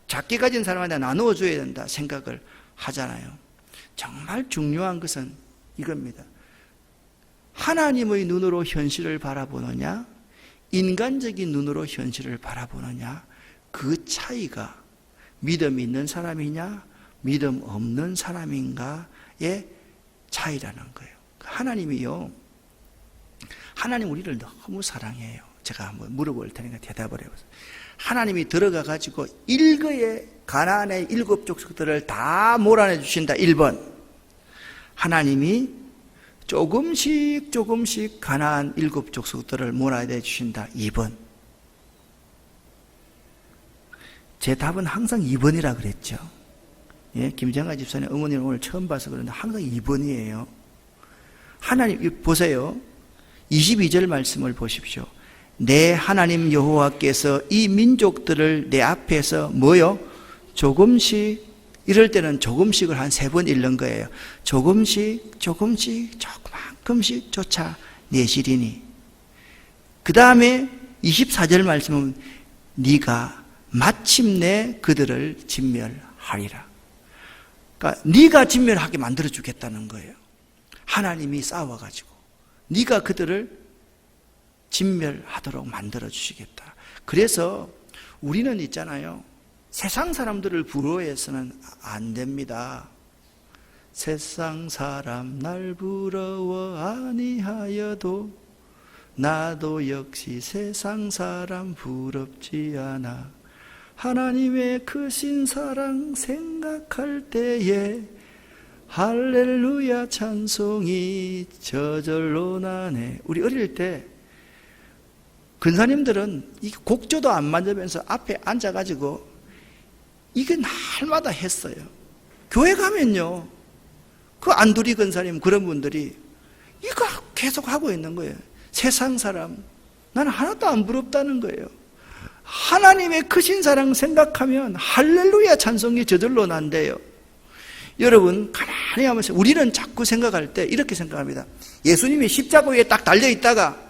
작게 가진 사람한테 나누어 줘야 된다 생각을 하잖아요. 정말 중요한 것은 이겁니다. 하나님의 눈으로 현실을 바라보느냐, 인간적인 눈으로 현실을 바라보느냐, 그 차이가 믿음 있는 사람이냐, 믿음 없는 사람인가의 차이라는 거예요. 하나님이요, 하나님 우리를 너무 사랑해요. 제가 한번 물어볼 테니까 대답을 해보세요. 하나님이 들어가 가지고 일거에 가나안의 7 족속들을 다 몰아내 주신다. 1번, 하나님이 조금씩 가나안 7 족속들을 몰아내 주신다. 2번, 제 답은 항상 2번이라 그랬죠. 예, 김정아 집사님 어머니를 오늘 처음 봐서 그런데 항상 2번이에요. 하나님 보세요. 22절 말씀을 보십시오. 내 하나님 여호와께서 이 민족들을 내 앞에서 뭐요? 조금씩, 이럴 때는 조금씩을 한 3번 읽는 거예요. 조금씩 조그만큼씩 쫓아내시리니. 그 다음에 24절 말씀은 네가 마침내 그들을 진멸하리라. 그러니까 네가 진멸하게 만들어 주겠다는 거예요. 하나님이 싸워가지고 네가 그들을 진멸하도록 만들어 주시겠다. 그래서 우리는 있잖아요, 세상 사람들을 부러워해서는 안 됩니다. 세상 사람 날 부러워 아니하여도 나도 역시 세상 사람 부럽지 않아. 하나님의 크신 사랑 생각할 때에 할렐루야 찬송이 저절로 나네. 우리 어릴 때 근사님들은 이 곡조도 안 만지면서 앞에 앉아가지고 이게 날마다 했어요. 교회 가면요, 그 안두리 근사님 그런 분들이 이거 계속 하고 있는 거예요. 세상 사람 나는 하나도 안 부럽다는 거예요. 하나님의 크신 사랑 생각하면 할렐루야 찬송이 저절로 난대요. 여러분 가만히 하면서 우리는 자꾸 생각할 때 이렇게 생각합니다. 예수님이 십자가 위에 딱 달려있다가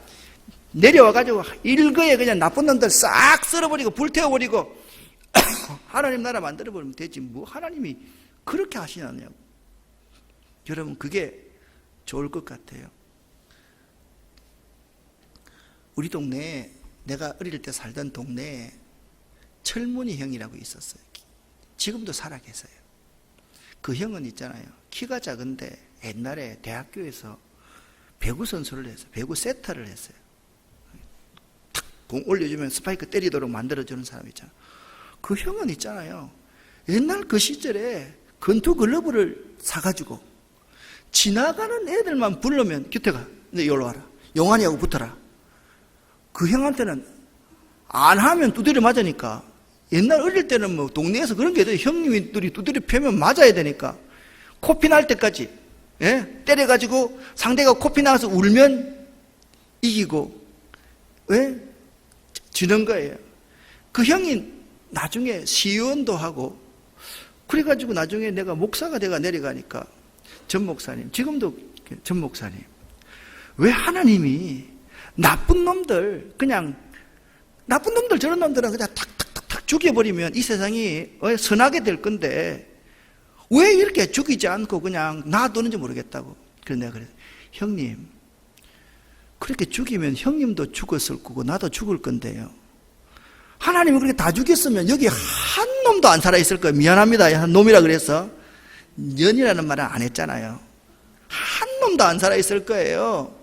내려와가지고 일거에 그냥 나쁜 놈들 싹 쓸어버리고 불태워버리고 하나님 나라 만들어버리면 되지 뭐 하나님이 그렇게 하시냐냐고. 여러분 그게 좋을 것 같아요. 우리 동네에, 내가 어릴 때 살던 동네에 철문이 형이라고 있었어요. 지금도 살아 계세요. 그 형은 있잖아요, 키가 작은데 옛날에 대학교에서 배구 선수를 했어요. 배구 세터를 했어요. 탁 공 올려주면 스파이크 때리도록 만들어주는 사람 있잖아요. 그 형은 있잖아요, 옛날 그 시절에 건투 글러브를 사가지고 지나가는 애들만 부르면 곁에 가. 너 여기로 와라. 용환이하고 붙어라. 그 형한테는 안 하면 두드려 맞으니까, 옛날 어릴 때는 뭐 동네에서 그런 게 있어요. 형님들이 두드려 패면 맞아야 되니까 코피 날 때까지, 예? 때려가지고 상대가 코피 나서 울면 이기고, 왜? 지는 거예요. 그 형이 나중에 시의원도 하고 그래가지고 나중에 내가 목사가 돼가 내려가니까 전 목사님, 지금도 전 목사님, 왜 하나님이 나쁜 놈들, 그냥 나쁜 놈들, 저런 놈들은 그냥 탁탁탁탁 죽여버리면 이 세상이 선하게 될 건데 왜 이렇게 죽이지 않고 그냥 놔두는지 모르겠다고. 그래서 내가 그래서 형님, 그렇게 죽이면 형님도 죽었을 거고 나도 죽을 건데요, 하나님이 그렇게 다 죽였으면 여기 한 놈도 안 살아있을 거예요. 미안합니다, 한 놈이라 그래서 년이라는 말은 안 했잖아요. 한 놈도 안 살아있을 거예요.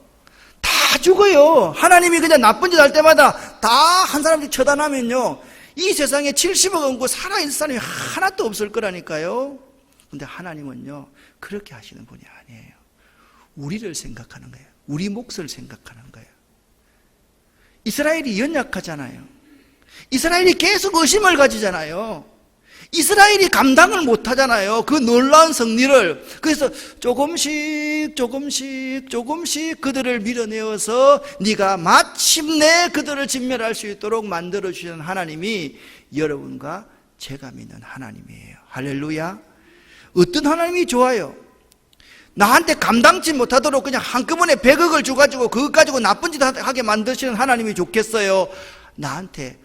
다 죽어요. 하나님이 그냥 나쁜 짓 할 때마다 다 한 사람씩 처단하면요, 이 세상에 70억 원고 살아있는 사람이 하나도 없을 거라니까요. 근데 하나님은요 그렇게 하시는 분이 아니에요. 우리를 생각하는 거예요. 우리 몫을 생각하는 거예요. 이스라엘이 연약하잖아요. 이스라엘이 계속 의심을 가지잖아요. 이스라엘이 감당을 못하잖아요, 그 놀라운 승리를. 그래서 조금씩 그들을 밀어내어서 네가 마침내 그들을 진멸할 수 있도록 만들어주시는 하나님이 여러분과 제가 믿는 하나님이에요. 할렐루야. 어떤 하나님이 좋아요? 나한테 감당치 못하도록 그냥 한꺼번에 100억을 줘가지고 그것 가지고 나쁜 짓 하게 만드시는 하나님이 좋겠어요? 나한테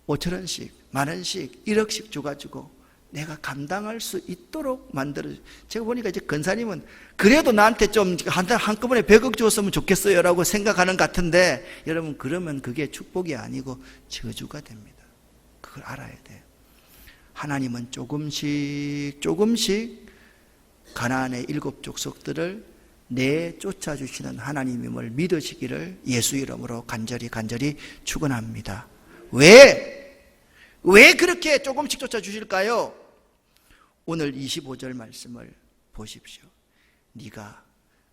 5천원씩, 만원씩, 1억씩 줘가지고 내가 감당할 수 있도록 만들어. 제가 보니까 이제 근사님은 그래도 나한테 좀 한꺼번에 100억 줬으면 좋겠어요 라고 생각하는 것 같은데, 여러분 그러면 그게 축복이 아니고 저주가 됩니다. 그걸 알아야 돼요. 하나님은 조금씩 가나안의 7 족속들을 내쫓아주시는 하나님임을 믿으시기를 예수 이름으로 간절히 축원합니다. 왜 그렇게 조금씩 쫓아주실까요? 오늘 25절 말씀을 보십시오. 네가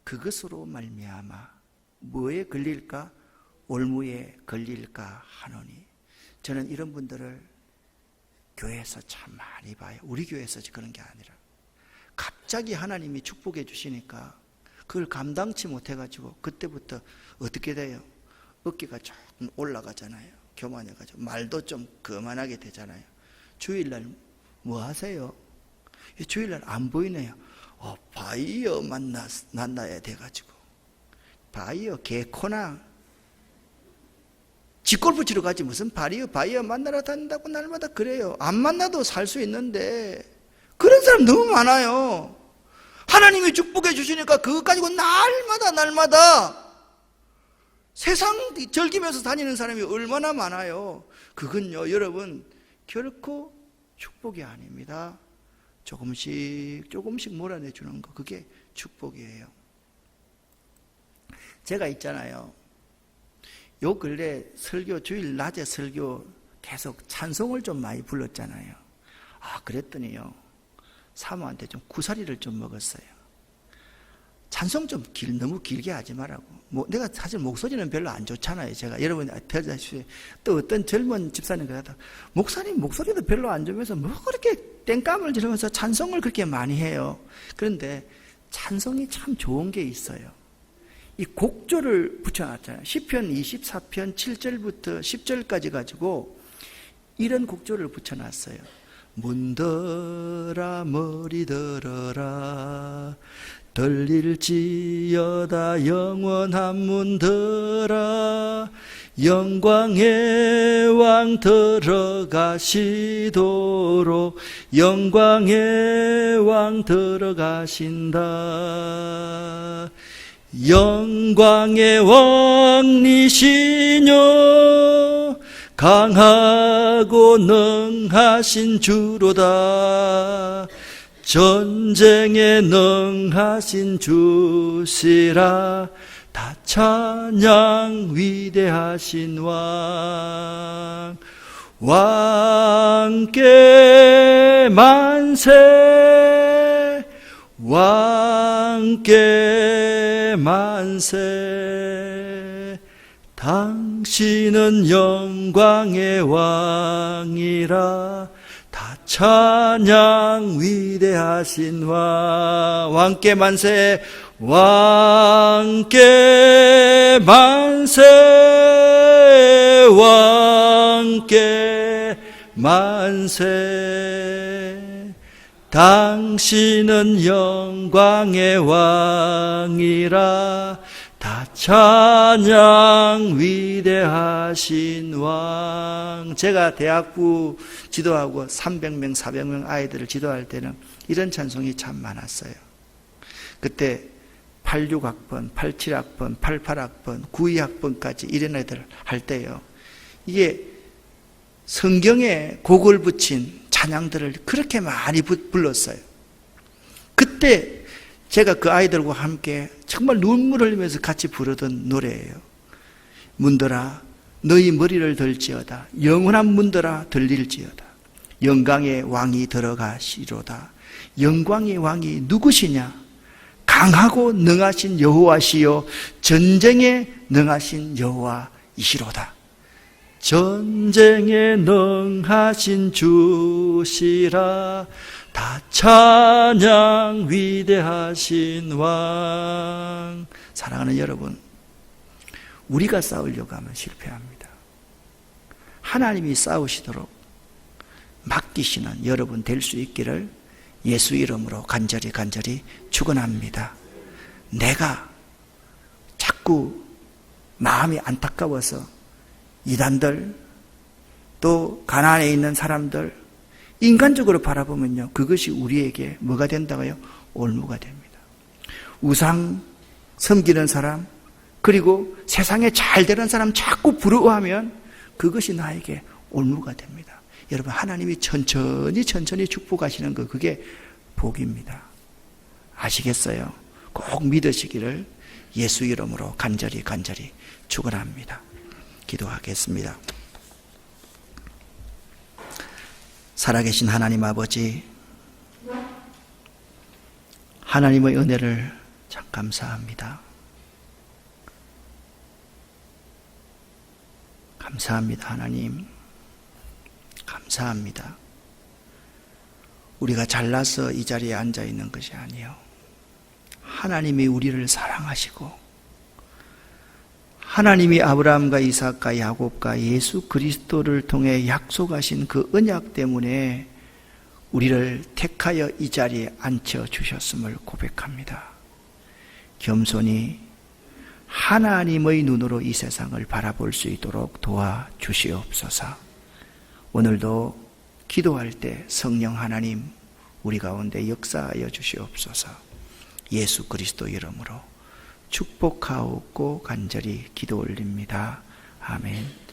그것으로 말미암아 뭐에 걸릴까? 올무에 걸릴까 하노니. 저는 이런 분들을 교회에서 참 많이 봐요. 우리 교회에서 그런 게 아니라 갑자기 하나님이 축복해 주시니까 그걸 감당치 못해가지고 그때부터 어떻게 돼요? 어깨가 조금 올라가잖아요. 교만해가지고 말도 좀 거만하게 되잖아요. 주일날 뭐 하세요? 주일날 안 보이네요. 바이어 만나야 돼가지고 바이어 개코나 직골프 치러 가지 무슨 바이어 만나러 다닌다고 날마다 그래요. 안 만나도 살 수 있는데 그런 사람 너무 많아요. 하나님이 축복해 주시니까 그것 가지고 날마다 세상 즐기면서 다니는 사람이 얼마나 많아요. 그건요 여러분 결코 축복이 아닙니다. 조금씩 몰아내 주는 거, 그게 축복이에요. 제가 있잖아요, 요 근래 설교, 주일 낮에 설교 계속 찬송을 좀 많이 불렀잖아요. 그랬더니요 사모한테 좀 구사리를 좀 먹었어요. 찬송 좀 너무 길게 하지 말라고. 내가 사실 목소리는 별로 안 좋잖아요. 제가 여러분 들으시다시피 또 어떤 젊은 집사님 그러다 목사님 목소리도 별로 안 좋으면서 뭐 그렇게 땡감을 지르면서 찬송을 그렇게 많이 해요. 그런데 찬송이 참 좋은 게 있어요. 이 곡조를 붙여놨잖아요. 시편 24편 7절부터 10절까지 가지고 이런 곡조를 붙여놨어요. 문들아 머리 들어라 들릴지어다 영원한 문들아 영광의 왕 들어가시도록 영광의 왕 들어가신다. 영광의 왕이시뇨 강하고 능하신 주로다. 전쟁에 능하신 주시라. 다 찬양 위대하신 왕. 왕께 만세 왕께 만세. 당신은 영광의 왕이라. 다 찬양 위대하신 왕. 왕께 만세 왕께 만세 왕께 만세. 당신은 영광의 왕이라. 다 찬양 위대하신 왕. 제가 대학부 지도하고 300명 400명 아이들을 지도할 때는 이런 찬송이 참 많았어요. 그때 86학번, 87학번, 88학번, 92학번까지 이런 애들 할 때요, 이게 성경에 곡을 붙인 찬양들을 그렇게 많이 불렀어요. 그때 제가 그 아이들과 함께 정말 눈물 흘리면서 같이 부르던 노래예요. 문들아 너희 머리를 들지어다 영원한 문들아 들릴지어다 영광의 왕이 들어가시로다. 영광의 왕이 누구시냐? 강하고 능하신 여호와시요 전쟁에 능하신 여호와이시로다. 전쟁에 능하신 주시라. 다 찬양 위대하신 왕. 사랑하는 여러분, 우리가 싸우려고 하면 실패합니다. 하나님이 싸우시도록 맡기시는 여러분 될 수 있기를 예수 이름으로 간절히 축원합니다. 내가 자꾸 마음이 안타까워서 이단들, 또 가나안에 있는 사람들 인간적으로 바라보면요, 그것이 우리에게 뭐가 된다고요? 올무가 됩니다. 우상 섬기는 사람, 그리고 세상에 잘 되는 사람 자꾸 부러워하면 그것이 나에게 올무가 됩니다. 여러분, 하나님이 천천히 축복하시는 거, 그게 복입니다. 아시겠어요? 꼭 믿으시기를 예수 이름으로 간절히 축원합니다. 기도하겠습니다. 살아계신 하나님 아버지, 하나님의 은혜를 참 감사합니다. 감사합니다. 하나님 감사합니다. 우리가 잘나서 이 자리에 앉아 있는 것이 아니요, 하나님이 우리를 사랑하시고 하나님이 아브라함과 이삭과 야곱과 예수 그리스도를 통해 약속하신 그 언약 때문에 우리를 택하여 이 자리에 앉혀주셨음을 고백합니다. 겸손히 하나님의 눈으로 이 세상을 바라볼 수 있도록 도와주시옵소서. 오늘도 기도할 때 성령 하나님 우리 가운데 역사하여 주시옵소서. 예수 그리스도 이름으로 축복하옵고 간절히 기도 올립니다. 아멘.